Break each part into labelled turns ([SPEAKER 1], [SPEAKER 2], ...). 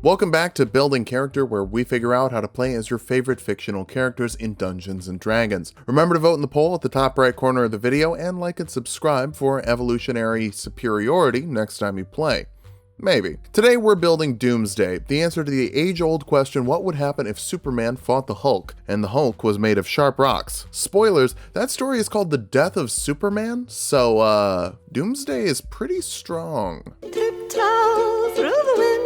[SPEAKER 1] Welcome back to Building Character, where we figure out how to play as your favorite fictional characters in Dungeons & Dragons. Remember to vote in the poll at the top right corner of the video, and like and subscribe for evolutionary superiority next time you play. Maybe. Today we're building Doomsday, the answer to the age-old question, what would happen if Superman fought the Hulk, and the Hulk was made of sharp rocks? Spoilers, that story is called The Death of Superman, so Doomsday is pretty strong.
[SPEAKER 2] Tiptoe through the window,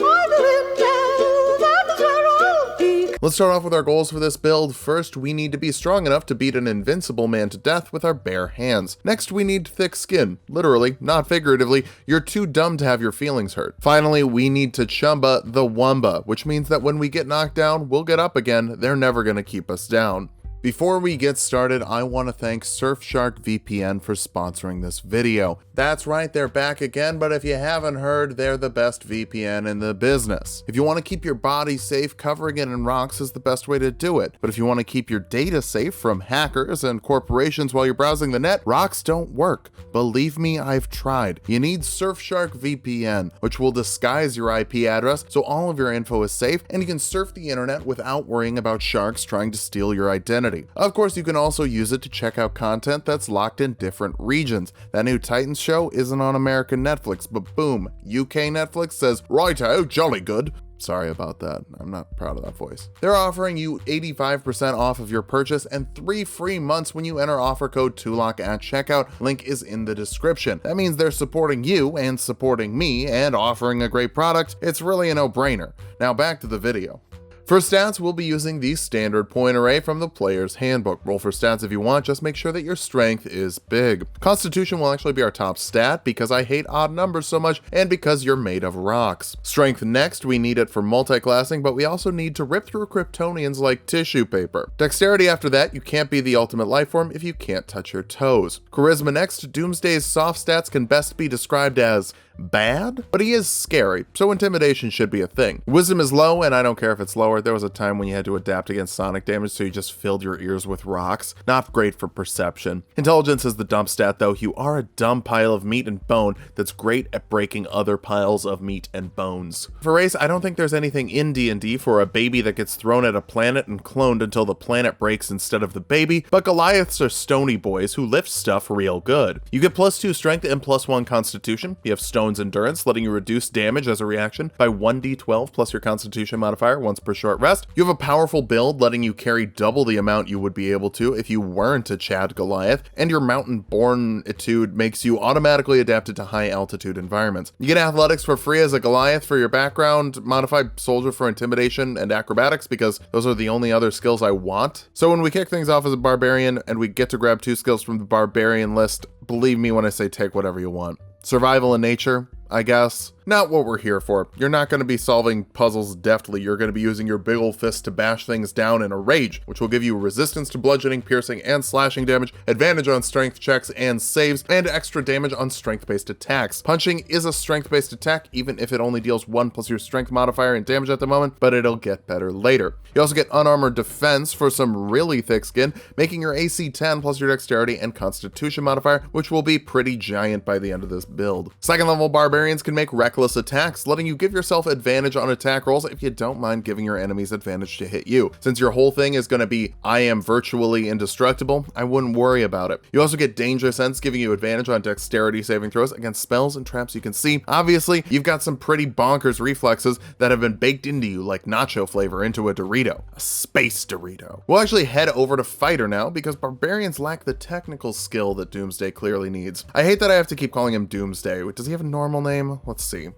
[SPEAKER 2] by the window, that is where I'll be.
[SPEAKER 1] Let's start off with our goals for this build. First, we need to be strong enough to beat an invincible man to death with our bare hands. Next, we need thick skin. Literally, not figuratively. You're too dumb to have your feelings hurt. Finally, we need to chumba the wumba, which means that when we get knocked down, we'll get up again. They're never gonna keep us down. Before we get started, I want to thank Surfshark VPN for sponsoring this video. That's right, they're back again, but if you haven't heard, they're the best VPN in the business. If you want to keep your body safe, covering it in rocks is the best way to do it. But if you want to keep your data safe from hackers and corporations while you're browsing the net, rocks don't work. Believe me, I've tried. You need Surfshark VPN, which will disguise your IP address so all of your info is safe, and you can surf the internet without worrying about sharks trying to steal your identity. Of course, you can also use it to check out content that's locked in different regions. That new Titans show isn't on American Netflix, but boom, UK Netflix says, righto, jolly good. Sorry about that. I'm not proud of that voice. They're offering you 85% off of your purchase and 3 free months when you enter offer code TULOC at checkout. Link is in the description. That means they're supporting you and supporting me and offering a great product. It's really a no-brainer. Now back to the video. For stats, we'll be using the standard point array from the player's handbook. Roll for stats if you want, just make sure that your strength is big. Constitution will actually be our top stat because I hate odd numbers so much and because you're made of rocks. Strength next, we need it for multi-classing, but we also need to rip through Kryptonians like tissue paper. Dexterity after that, you can't be the ultimate life form if you can't touch your toes. Charisma next, Doomsday's soft stats can best be described as bad, but he is scary, so intimidation should be a thing. Wisdom is low, and I don't care if it's lower. There was a time when you had to adapt against sonic damage, so you just filled your ears with rocks. Not great for perception. Intelligence is the dump stat, though. You are a dumb pile of meat and bone that's great at breaking other piles of meat and bones. For race, I don't think there's anything in D&D for a baby that gets thrown at a planet and cloned until the planet breaks instead of the baby, but Goliaths are stony boys who lift stuff real good. You get +2 strength and +1 constitution. You have stone endurance, letting you reduce damage as a reaction by 1d12 plus your constitution modifier once per short rest. You have a powerful build, letting you carry double the amount you would be able to if you weren't a Chad Goliath, and your mountain-born-itude makes you automatically adapted to high-altitude environments. You get athletics for free as a Goliath for your background, modified soldier for intimidation and acrobatics, because those are the only other skills I want. So when we kick things off as a barbarian and we get to grab 2 skills from the barbarian list, believe me when I say take whatever you want. Survival in nature, I guess. Not what we're here for. You're not going to be solving puzzles deftly. You're going to be using your big ol' fist to bash things down in a rage, which will give you resistance to bludgeoning, piercing, and slashing damage, advantage on strength checks and saves, and extra damage on strength-based attacks. Punching is a strength-based attack, even if it only deals 1 plus your strength modifier in damage at the moment, but it'll get better later. You also get unarmored defense for some really thick skin, making your AC 10 plus your dexterity and constitution modifier, which will be pretty giant by the end of this build. Second level barbarians can make reckless attacks, letting you give yourself advantage on attack rolls if you don't mind giving your enemies advantage to hit you. Since your whole thing is going to be I am virtually indestructible, I wouldn't worry about it. You also get danger sense, giving you advantage on dexterity saving throws against spells and traps you can see. Obviously, you've got some pretty bonkers reflexes that have been baked into you like nacho flavor into a Dorito. A space Dorito. We'll actually head over to fighter now because barbarians lack the technical skill that Doomsday clearly needs. I hate that I have to keep calling him Doomsday. Does he have a normal name? Let's see.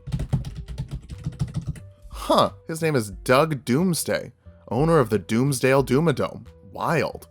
[SPEAKER 1] Huh, his name is Doug Doomsday, owner of the Doomsdale Doomadome. Wild.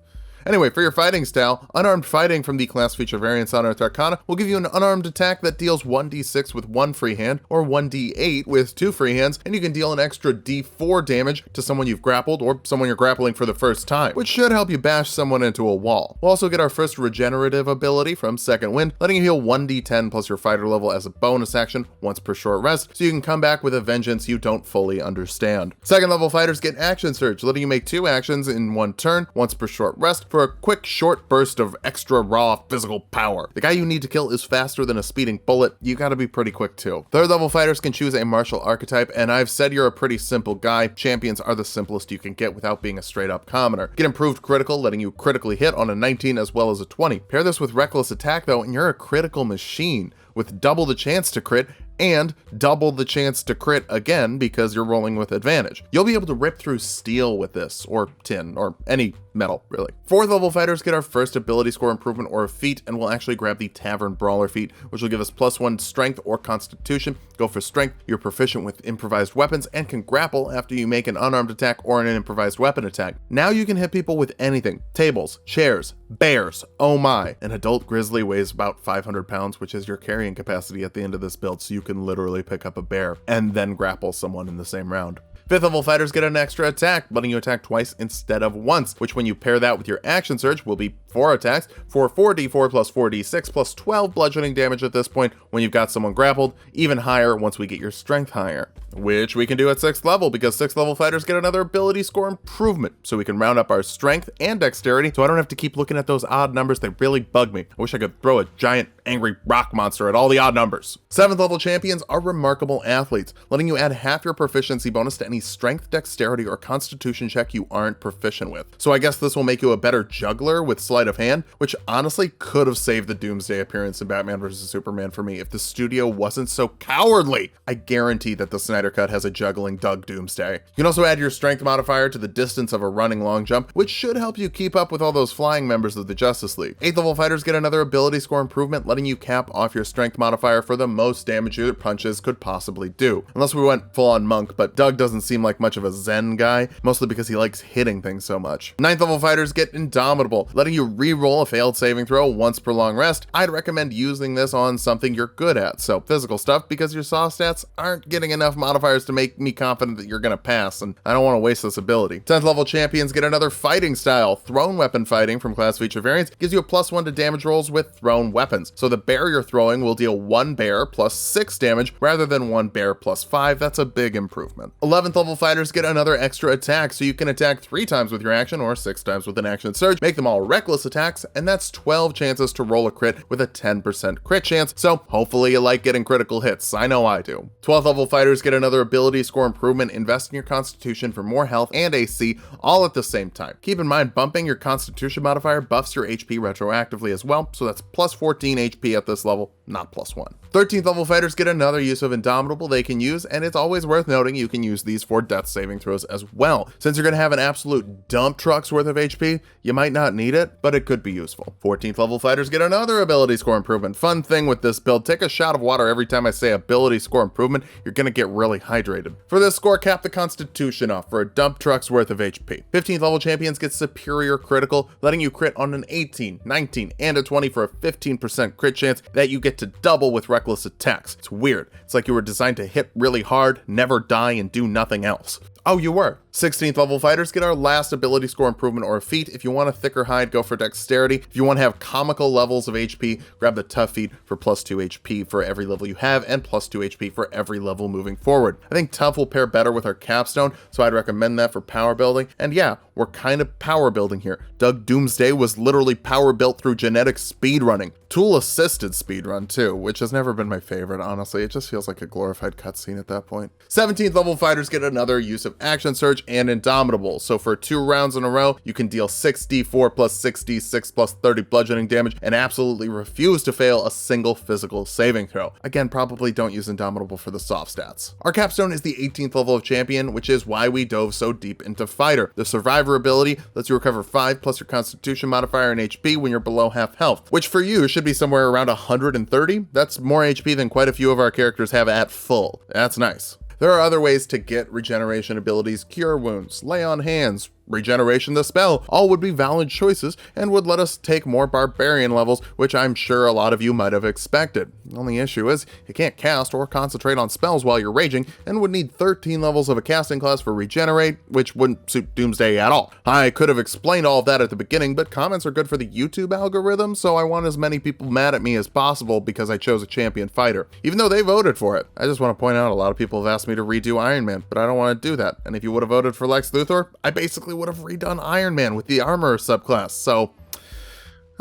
[SPEAKER 1] Anyway, for your fighting style, unarmed fighting from the class feature variants on Earth Arcana will give you an unarmed attack that deals 1d6 with 1 free hand or 1d8 with 2 free hands, and you can deal an extra d4 damage to someone you've grappled or someone you're grappling for the first time, which should help you bash someone into a wall. We'll also get our first regenerative ability from Second Wind, letting you heal 1d10 plus your fighter level as a bonus action once per short rest, so you can come back with a vengeance you don't fully understand. Second level fighters get Action Surge, letting you make 2 actions in 1 turn, once per short rest, for for a quick, short burst of extra raw physical power. The guy you need to kill is faster than a speeding bullet. You gotta be pretty quick too. Third level fighters can choose a martial archetype, and I've said you're a pretty simple guy. Champions are the simplest you can get without being a straight up commoner. Get improved critical, letting you critically hit on a 19 as well as a 20. Pair this with reckless attack though, and you're a critical machine with double the chance to crit and double the chance to crit again because you're rolling with advantage. You'll be able to rip through steel with this, or tin, or any metal, really. Fourth level fighters get our first ability score improvement or a feat, and we'll actually grab the Tavern Brawler feat, which will give us +1 strength or constitution. Go for strength, you're proficient with improvised weapons, and can grapple after you make an unarmed attack or an improvised weapon attack. Now you can hit people with anything. Tables, chairs, bears, oh my. An adult grizzly weighs about 500 pounds, which is your carrying capacity at the end of this build, so you can literally pick up a bear and then grapple someone in the same round. Fifth level fighters get an extra attack, letting you attack twice instead of once, which when you pair that with your action surge will be 4 attacks for 4d4 plus 4d6 plus 12 bludgeoning damage at this point when you've got someone grappled, even higher once we get your strength higher. Which we can do at 6th level because 6th level fighters get another ability score improvement, so we can round up our strength and dexterity so I don't have to keep looking at those odd numbers. They really bug me. I wish I could throw a giant angry rock monster at all the odd numbers. 7th level champions are remarkable athletes, letting you add half your proficiency bonus to any strength, dexterity, or constitution check you aren't proficient with. So I guess this will make you a better juggler with sleight of hand, which honestly could have saved the Doomsday appearance in Batman vs. Superman for me if the studio wasn't so cowardly. I guarantee that the Snyder Cut has a juggling Doug Doomsday. You can also add your strength modifier to the distance of a running long jump, which should help you keep up with all those flying members of the Justice League. 8th level fighters get another ability score improvement, letting you cap off your strength modifier for the most damage your punches could possibly do. Unless we went full on monk, but Doug doesn't seem like much of a zen guy, mostly because he likes hitting things so much. 9th level fighters get indomitable, letting you re-roll a failed saving throw once per long rest. I'd recommend using this on something you're good at, so physical stuff, because your saw stats aren't getting enough modifiers to make me confident that you're gonna pass, and I don't want to waste this ability. 10th level champions get another fighting style. Thrown weapon fighting from class feature variants gives you a +1 to damage rolls with thrown weapons. So the bear you're throwing will deal 1 bear plus 6 damage rather than 1 bear plus 5. That's a big improvement. 11th level fighters get another extra attack, so you can attack 3 times with your action or 6 times with an action surge. Make them all reckless attacks, and that's 12 chances to roll a crit with a 10% crit chance, so hopefully you like getting critical hits. I know I do. 12th level fighters get another ability score improvement. Invest in your constitution for more health and AC all at the same time. Keep in mind, bumping your constitution modifier buffs your HP retroactively as well, so that's plus 14 HP at this level, not +1. 13th level fighters get another use of Indomitable they can use, and it's always worth noting you can use these for death saving throws as well. Since you're going to have an absolute dump truck's worth of HP, you might not need it, but it could be useful. 14th level fighters get another ability score improvement. Fun thing with this build, take a shot of water every time I say ability score improvement, you're going to get really hydrated. For this score, cap the constitution off for a dump truck's worth of HP. 15th level champions get superior critical, letting you crit on an 18, 19, and a 20 for a 15% crit chance that you get to double with reckless attacks. It's weird. It's like you were designed to hit really hard, never die, and do nothing else. Oh, you were. 16th level fighters get our last ability score improvement or a feat. If you want a thicker hide, go for dexterity. If you want to have comical levels of HP, grab the tough feat for +2 HP for every level you have and +2 HP for every level moving forward. I think tough will pair better with our capstone, so I'd recommend that for power building. And yeah, we're kind of power building here. Doug Doomsday was literally power built through genetic speedrunning. Tool assisted speedrun too, which has never been my favorite, honestly. It just feels like a glorified cutscene at that point. 17th level fighters get another use of action surge and Indomitable. So for 2 rounds in a row, you can deal 6d4 plus 6d6 plus 30 bludgeoning damage and absolutely refuse to fail a single physical saving throw. Again, probably don't use Indomitable for the soft stats. Our capstone is the 18th level of champion, which is why we dove so deep into fighter. The survivor ability lets you recover 5 plus your constitution modifier and HP when you're below half health, which for you should be somewhere around 130. That's more HP than quite a few of our characters have at full. That's nice. There are other ways to get regeneration abilities, cure wounds, lay on hands, regeneration the spell, all would be valid choices and would let us take more barbarian levels, which I'm sure a lot of you might have expected. The only issue is you can't cast or concentrate on spells while you're raging and would need 13 levels of a casting class for regenerate, which wouldn't suit Doomsday at all. I could have explained all of that at the beginning, but comments are good for the YouTube algorithm, so I want as many people mad at me as possible because I chose a champion fighter, even though they voted for it. I just want to point out a lot of people have asked me to redo Iron Man, but I don't want to do that, and if you would have voted for Lex Luthor, I basically would have redone Iron Man with the armor subclass, so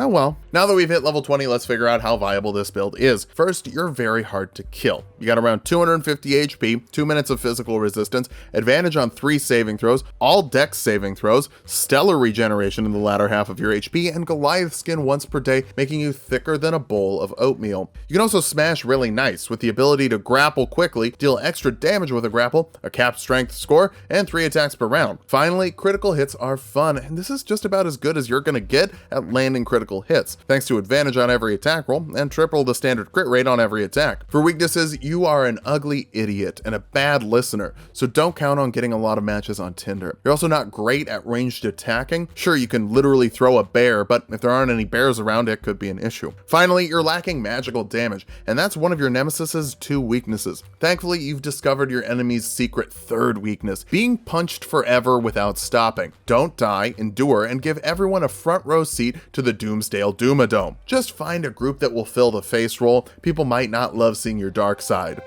[SPEAKER 1] oh well. Now that we've hit level 20, let's figure out how viable this build is. First, you're very hard to kill. You got around 250 HP, 2 minutes of physical resistance, advantage on 3 saving throws, all dex saving throws, stellar regeneration in the latter half of your HP, and Goliath skin once per day, making you thicker than a bowl of oatmeal. You can also smash really nice with the ability to grapple quickly, deal extra damage with a grapple, a capped strength score, and 3 attacks per round. Finally, critical hits are fun, and this is just about as good as you're gonna get at landing critical hits, thanks to advantage on every attack roll and triple the standard crit rate on every attack. For weaknesses, you are an ugly idiot and a bad listener, so don't count on getting a lot of matches on Tinder. You're also not great at ranged attacking. Sure, you can literally throw a bear, but if there aren't any bears around, it could be an issue. Finally, you're lacking magical damage, and that's one of your nemesis's 2 weaknesses. Thankfully, you've discovered your enemy's secret 3rd weakness, being punched forever without stopping. Don't die, endure, and give everyone a front row seat to the Doomsday Doomadome. Just find a group that will fill the face role. People might not love seeing your dark side.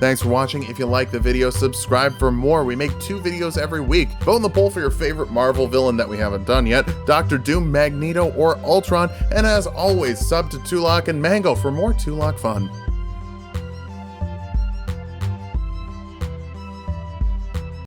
[SPEAKER 1] Thanks for watching. If you like the video, subscribe for more. We make 2 videos every week. Vote in the poll for your favorite Marvel villain that we haven't done yet, Dr. Doom, Magneto, or Ultron, and as always, sub to Tulok and Mango for more Tulok fun.